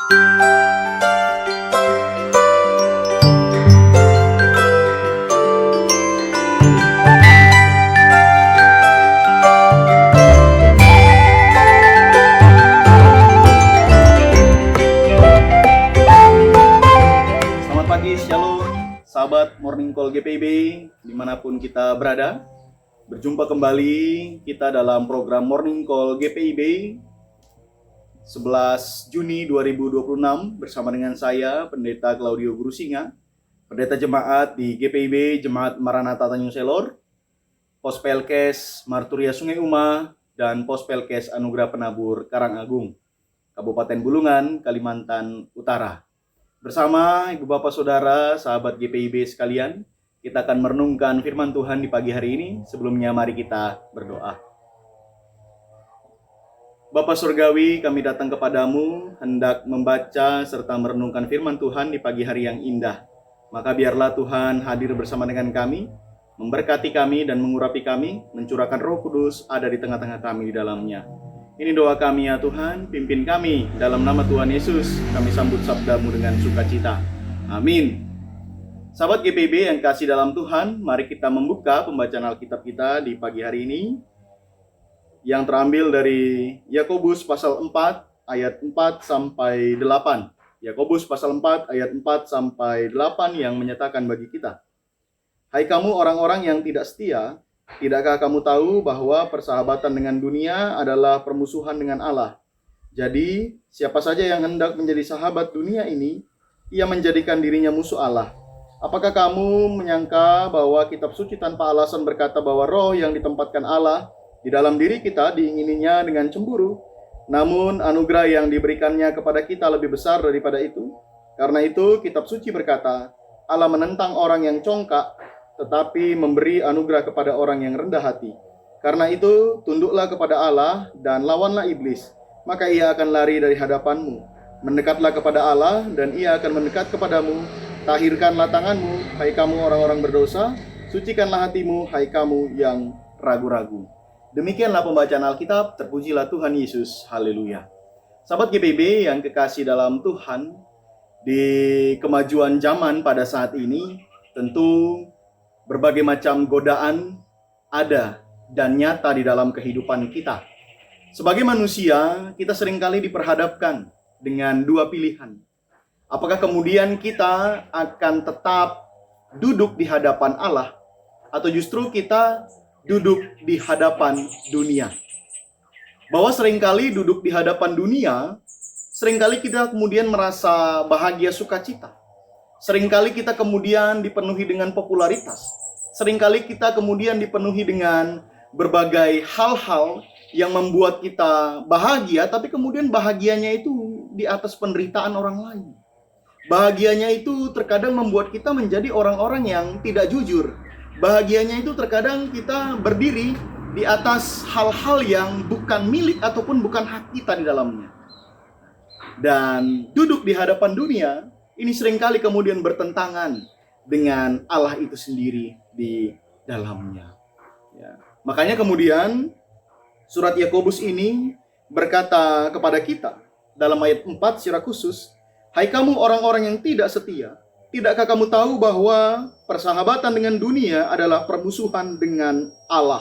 Sahabat Morning Call GPIB, dimanapun kita berada, berjumpa kembali kita dalam program Morning Call GPIB 11 Juni 2026 bersama dengan saya, Pendeta Claudio Gurusinga, Pendeta Jemaat di GPIB Jemaat Maranatha Tanjung Selor, Pospelkes Marturia Sungai Uma, dan Pospelkes Anugerah Penabur Karangagung, Kabupaten Bulungan, Kalimantan Utara. Bersama Ibu Bapak Saudara, sahabat GPIB sekalian, kita akan merenungkan firman Tuhan di pagi hari ini. Sebelumnya mari kita berdoa. Bapa Surgawi, kami datang kepadamu, hendak membaca serta merenungkan firman Tuhan di pagi hari yang indah. Maka biarlah Tuhan hadir bersama dengan kami, memberkati kami dan mengurapi kami, mencurahkan Roh Kudus ada di tengah-tengah kami di dalamnya. Ini doa kami ya Tuhan, pimpin kami dalam nama Tuhan Yesus. Kami sambut sabda-Mu dengan sukacita. Amin. Sahabat GPIB yang kasih dalam Tuhan, mari kita membuka pembacaan Alkitab kita di pagi hari ini, yang terambil dari Yakobus pasal 4 ayat 4 sampai 8. Yakobus pasal 4 ayat 4 sampai 8 yang menyatakan bagi kita, "Hai kamu orang-orang yang tidak setia, tidakkah kamu tahu bahwa persahabatan dengan dunia adalah permusuhan dengan Allah? Jadi, siapa saja yang hendak menjadi sahabat dunia ini, ia menjadikan dirinya musuh Allah. Apakah kamu menyangka bahwa kitab suci tanpa alasan berkata bahwa roh yang ditempatkan Allah di dalam diri kita diingininya dengan cemburu? Namun, anugerah yang diberikannya kepada kita lebih besar daripada itu. Karena itu, kitab suci berkata, Allah menentang orang yang congkak, tetapi memberi anugerah kepada orang yang rendah hati. Karena itu, tunduklah kepada Allah dan lawanlah iblis, maka ia akan lari dari hadapanmu. Mendekatlah kepada Allah dan ia akan mendekat kepadamu. Tahirkanlah tanganmu, hai kamu orang-orang berdosa, sucikanlah hatimu, hai kamu yang ragu-ragu." Demikianlah pembacaan Alkitab, terpujilah Tuhan Yesus, haleluya. Sahabat GPIB yang kekasih dalam Tuhan, di kemajuan zaman pada saat ini, tentu berbagai macam godaan ada dan nyata di dalam kehidupan kita. Sebagai manusia, kita seringkali diperhadapkan dengan dua pilihan. Apakah kemudian kita akan tetap duduk di hadapan Allah, atau justru kita duduk di hadapan dunia? Bahwa seringkali duduk di hadapan dunia, seringkali kita kemudian merasa bahagia sukacita. Seringkali kita kemudian dipenuhi dengan popularitas. Seringkali kita kemudian dipenuhi dengan berbagai hal-hal yang membuat kita bahagia, tapi kemudian bahagianya itu di atas penderitaan orang lain. Bahagianya itu terkadang membuat kita menjadi orang-orang yang tidak jujur. Bahagianya itu terkadang kita berdiri di atas hal-hal yang bukan milik ataupun bukan hak kita di dalamnya. Dan duduk di hadapan dunia, ini seringkali kemudian bertentangan dengan Allah itu sendiri di dalamnya. Ya. Makanya kemudian surat Yakobus ini berkata kepada kita dalam ayat 4 secara khusus, "Hai kamu orang-orang yang tidak setia, tidakkah kamu tahu bahwa persahabatan dengan dunia adalah permusuhan dengan Allah?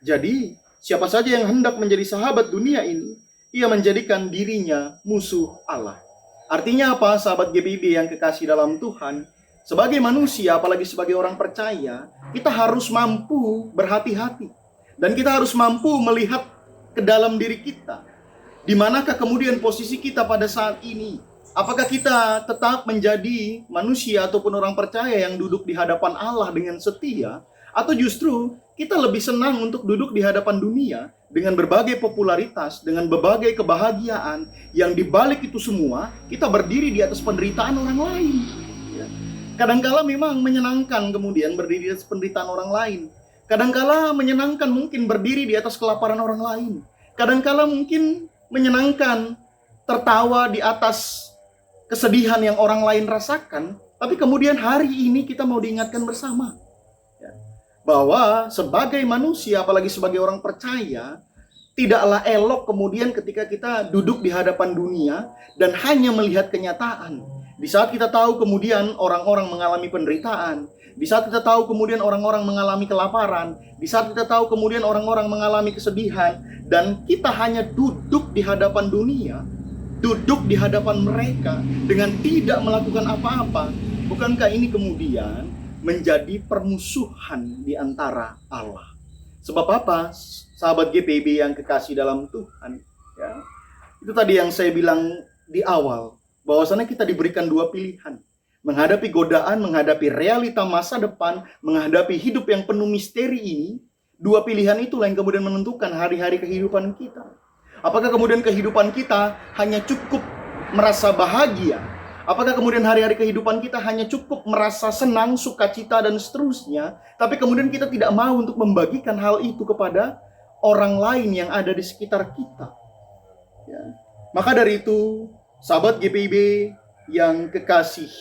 Jadi, siapa saja yang hendak menjadi sahabat dunia ini, ia menjadikan dirinya musuh Allah." Artinya apa, sahabat GPIB yang kekasih dalam Tuhan? Sebagai manusia, apalagi sebagai orang percaya, kita harus mampu berhati-hati. Dan kita harus mampu melihat ke dalam diri kita. Di manakah kemudian posisi kita pada saat ini? Apakah kita tetap menjadi manusia ataupun orang percaya yang duduk di hadapan Allah dengan setia? Atau justru kita lebih senang untuk duduk di hadapan dunia dengan berbagai popularitas, dengan berbagai kebahagiaan, yang dibalik itu semua kita berdiri di atas penderitaan orang lain. Ya. Kadangkala memang menyenangkan kemudian berdiri di atas penderitaan orang lain. Kadangkala menyenangkan mungkin berdiri di atas kelaparan orang lain. Kadangkala mungkin menyenangkan tertawa di atas kesedihan yang orang lain rasakan. Tapi kemudian hari ini kita mau diingatkan bersama bahwa sebagai manusia, apalagi sebagai orang percaya, Tidaklah elok kemudian ketika kita duduk di hadapan dunia dan hanya melihat kenyataan. Di saat kita tahu kemudian orang-orang mengalami penderitaan, di saat kita tahu kemudian orang-orang mengalami kelaparan, di saat kita tahu kemudian orang-orang mengalami kesedihan, dan kita hanya duduk di hadapan dunia, duduk di hadapan mereka dengan tidak melakukan apa-apa, bukankah ini kemudian menjadi permusuhan di antara Allah? Sebab apa, sahabat GPIB yang kekasih dalam Tuhan? Ya, itu tadi yang saya bilang di awal, bahwasannya kita diberikan dua pilihan. Menghadapi godaan, menghadapi realita masa depan, menghadapi hidup yang penuh misteri ini, dua pilihan itulah yang kemudian menentukan hari-hari kehidupan kita. Apakah kemudian kehidupan kita hanya cukup merasa bahagia? Apakah kemudian hari-hari kehidupan kita hanya cukup merasa senang, sukacita, dan seterusnya, tapi kemudian kita tidak mau untuk membagikan hal itu kepada orang lain yang ada di sekitar kita? Ya. Maka dari itu, sahabat GPIB yang kekasih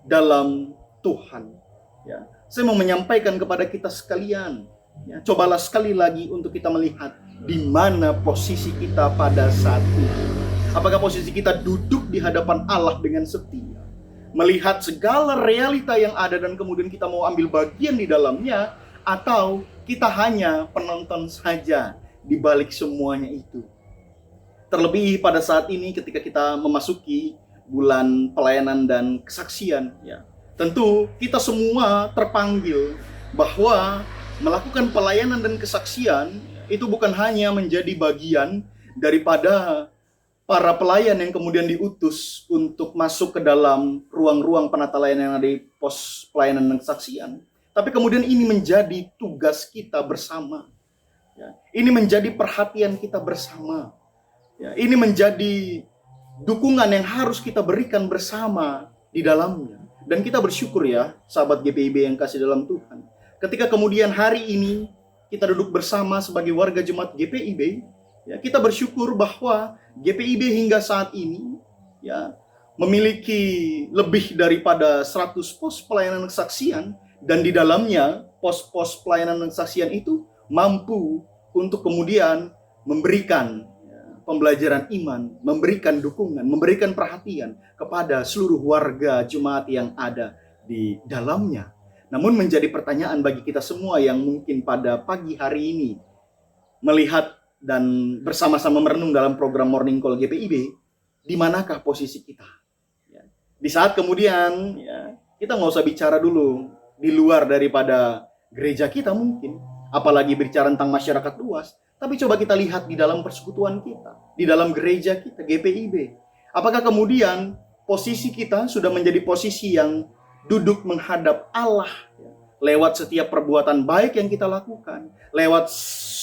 dalam Tuhan, ya, saya mau menyampaikan kepada kita sekalian, ya, cobalah sekali lagi untuk kita melihat di mana posisi kita pada saat ini. Apakah posisi kita duduk di hadapan Allah dengan setia, melihat segala realita yang ada dan kemudian kita mau ambil bagian di dalamnya, atau kita hanya penonton saja di balik semuanya itu? Terlebih pada saat ini ketika kita memasuki bulan pelayanan dan kesaksian, ya, tentu kita semua terpanggil bahwa melakukan pelayanan dan kesaksian itu bukan hanya menjadi bagian daripada para pelayan yang kemudian diutus untuk masuk ke dalam ruang-ruang penata layanan yang ada di pos pelayanan dan kesaksian, tapi kemudian ini menjadi tugas kita bersama. Ya, ini menjadi perhatian kita bersama. Ya, ini menjadi dukungan yang harus kita berikan bersama di dalamnya. Dan kita bersyukur ya, sahabat GPIB yang kasih dalam Tuhan, ketika kemudian hari ini kita duduk bersama sebagai warga jemaat GPIB, ya, kita bersyukur bahwa GPIB hingga saat ini, ya, memiliki lebih daripada 100 pos pelayanan kesaksian, dan di dalamnya pos-pos pelayanan kesaksian itu mampu untuk kemudian memberikan, ya, pembelajaran iman, memberikan dukungan, memberikan perhatian kepada seluruh warga jemaat yang ada di dalamnya. Namun menjadi pertanyaan bagi kita semua yang mungkin pada pagi hari ini melihat dan bersama-sama merenung dalam program Morning Call GPIB, di manakah posisi kita? Ya. Di saat kemudian, ya, kita nggak usah bicara dulu di luar daripada gereja kita mungkin, apalagi bicara tentang masyarakat luas, tapi coba kita lihat di dalam persekutuan kita, di dalam gereja kita, GPIB. Apakah kemudian posisi kita sudah menjadi posisi yang duduk menghadap Allah, ya, lewat setiap perbuatan baik yang kita lakukan, lewat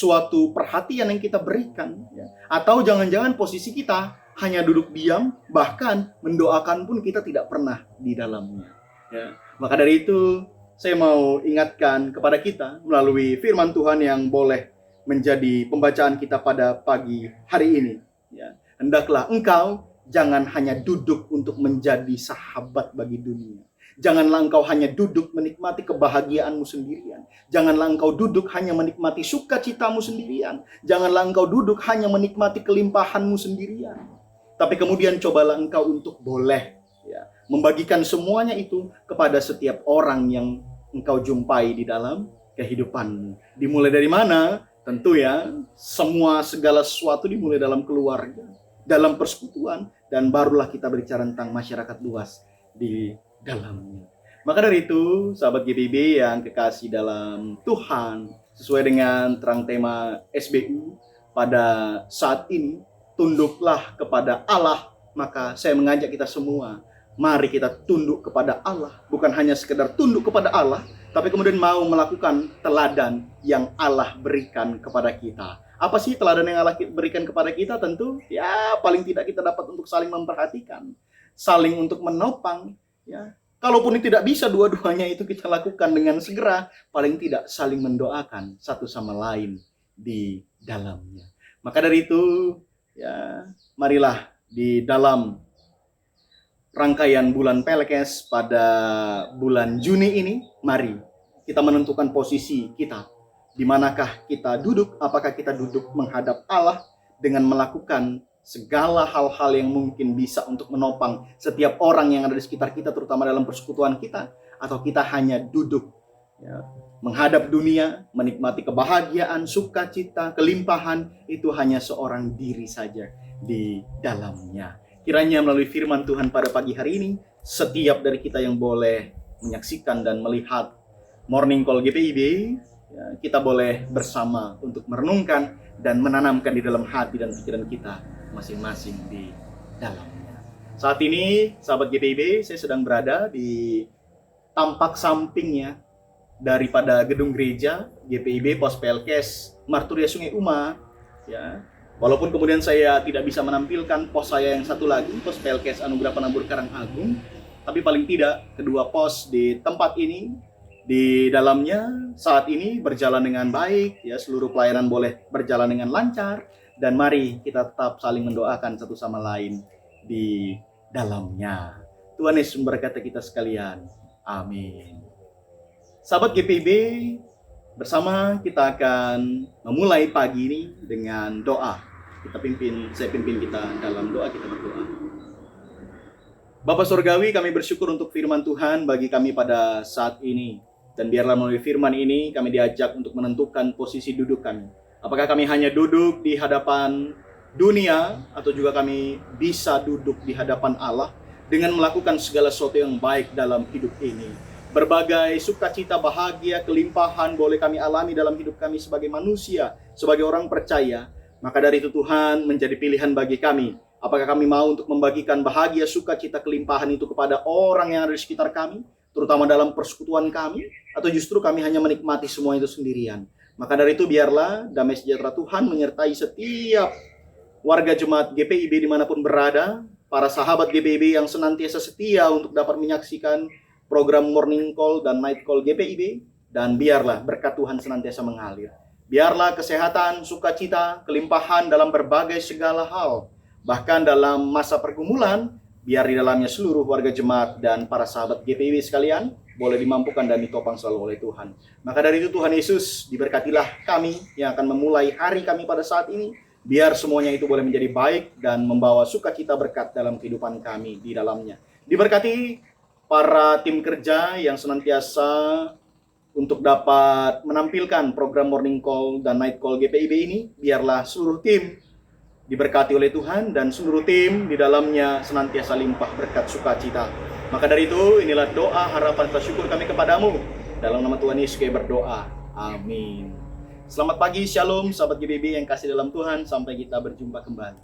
suatu perhatian yang kita berikan, ya. Atau jangan-jangan posisi kita hanya duduk diam, bahkan mendoakan pun kita tidak pernah di dalamnya, ya. Maka dari itu saya mau ingatkan kepada kita melalui firman Tuhan yang boleh menjadi pembacaan kita pada pagi hari ini, ya. Hendaklah engkau jangan hanya duduk untuk menjadi sahabat bagi dunia. Janganlah engkau hanya duduk menikmati kebahagiaanmu sendirian. Janganlah engkau duduk hanya menikmati sukacitamu sendirian. Janganlah engkau duduk hanya menikmati kelimpahanmu sendirian. Tapi kemudian cobalah engkau untuk boleh, ya, membagikan semuanya itu kepada setiap orang yang engkau jumpai di dalam kehidupanmu. Dimulai dari mana? Tentu ya, segala sesuatu dimulai dalam keluarga, dalam persekutuan, dan barulah kita berbicara tentang masyarakat luas di dalamnya. Maka dari itu, sahabat GPIB yang kekasih dalam Tuhan, sesuai dengan terang tema SBU pada saat ini, tunduklah kepada Allah. Maka saya mengajak kita semua, mari kita tunduk kepada Allah. Bukan hanya sekedar tunduk kepada Allah, tapi kemudian mau melakukan teladan yang Allah berikan kepada kita. Apa sih teladan yang Allah berikan kepada kita? Tentu ya paling tidak kita dapat untuk saling memperhatikan, saling untuk menopang, ya. Kalaupun tidak bisa dua-duanya itu kita lakukan dengan segera, paling tidak saling mendoakan satu sama lain di dalamnya. Maka dari itu, ya, marilah di dalam rangkaian bulan Pelekes pada bulan Juni ini, mari kita menentukan posisi kita Di manakah kita duduk? Apakah kita duduk menghadap Allah dengan melakukan segala hal-hal yang mungkin bisa untuk menopang setiap orang yang ada di sekitar kita, terutama dalam persekutuan kita, atau kita hanya duduk ya, menghadap dunia, menikmati kebahagiaan, sukacita, kelimpahan, itu hanya seorang diri saja di dalamnya. Kiranya melalui firman Tuhan pada pagi hari ini, setiap dari kita yang boleh menyaksikan dan melihat Morning Call GPIB, ya, kita boleh bersama untuk merenungkan dan menanamkan di dalam hati dan pikiran kita masing-masing di dalamnya. Saat ini, sahabat GPIB, saya sedang berada di tampak sampingnya daripada gedung gereja GPIB Pos PLKes Marturia Sungai Uma. Ya, walaupun kemudian saya tidak bisa menampilkan pos saya yang satu lagi, Pos PLKes Anugerah Penabur Karangagung, tapi paling tidak kedua pos di tempat ini di dalamnya saat ini berjalan dengan baik, ya, seluruh pelayanan boleh berjalan dengan lancar, dan mari kita tetap saling mendoakan satu sama lain di dalamnya. Tuhan Yesus memberkati kita sekalian. Amin. Sahabat GPIB, bersama kita akan memulai pagi ini dengan doa. Saya pimpin kita dalam doa, kita berdoa. Bapa Surgawi, kami bersyukur untuk firman Tuhan bagi kami pada saat ini. Dan biarlah melalui firman ini kami diajak untuk menentukan posisi duduk kami. Apakah kami hanya duduk di hadapan dunia, atau juga kami bisa duduk di hadapan Allah dengan melakukan segala sesuatu yang baik dalam hidup ini. Berbagai sukacita, bahagia, kelimpahan boleh kami alami dalam hidup kami sebagai manusia, sebagai orang percaya. Maka dari itu Tuhan menjadi pilihan bagi kami. Apakah kami mau untuk membagikan bahagia, sukacita, kelimpahan itu kepada orang yang ada di sekitar kami, terutama dalam persekutuan kami, atau justru kami hanya menikmati semua itu sendirian. Maka dari itu biarlah damai sejahtera Tuhan menyertai setiap warga jemaat GPIB dimanapun berada, para sahabat GPIB yang senantiasa setia untuk dapat menyaksikan program Morning Call dan Night Call GPIB, dan biarlah berkat Tuhan senantiasa mengalir. Biarlah kesehatan, sukacita, kelimpahan dalam berbagai segala hal, bahkan dalam masa pergumulan, biar di dalamnya seluruh warga jemaat dan para sahabat GPIB sekalian boleh dimampukan dan ditopang selalu oleh Tuhan. Maka dari itu Tuhan Yesus, diberkatilah kami yang akan memulai hari kami pada saat ini. Biar semuanya itu boleh menjadi baik dan membawa sukacita berkat dalam kehidupan kami di dalamnya. Diberkati para tim kerja yang senantiasa untuk dapat menampilkan program Morning Call dan Night Call GPIB ini. Biarlah seluruh tim diberkati oleh Tuhan dan seluruh tim di dalamnya senantiasa limpah berkat sukacita. Maka dari itu, inilah doa, harapan, dan syukur kami kepadamu. Dalam nama Tuhan Yesus kami berdoa. Amin. Selamat pagi, shalom, sahabat GPIB yang kasih dalam Tuhan. Sampai kita berjumpa kembali.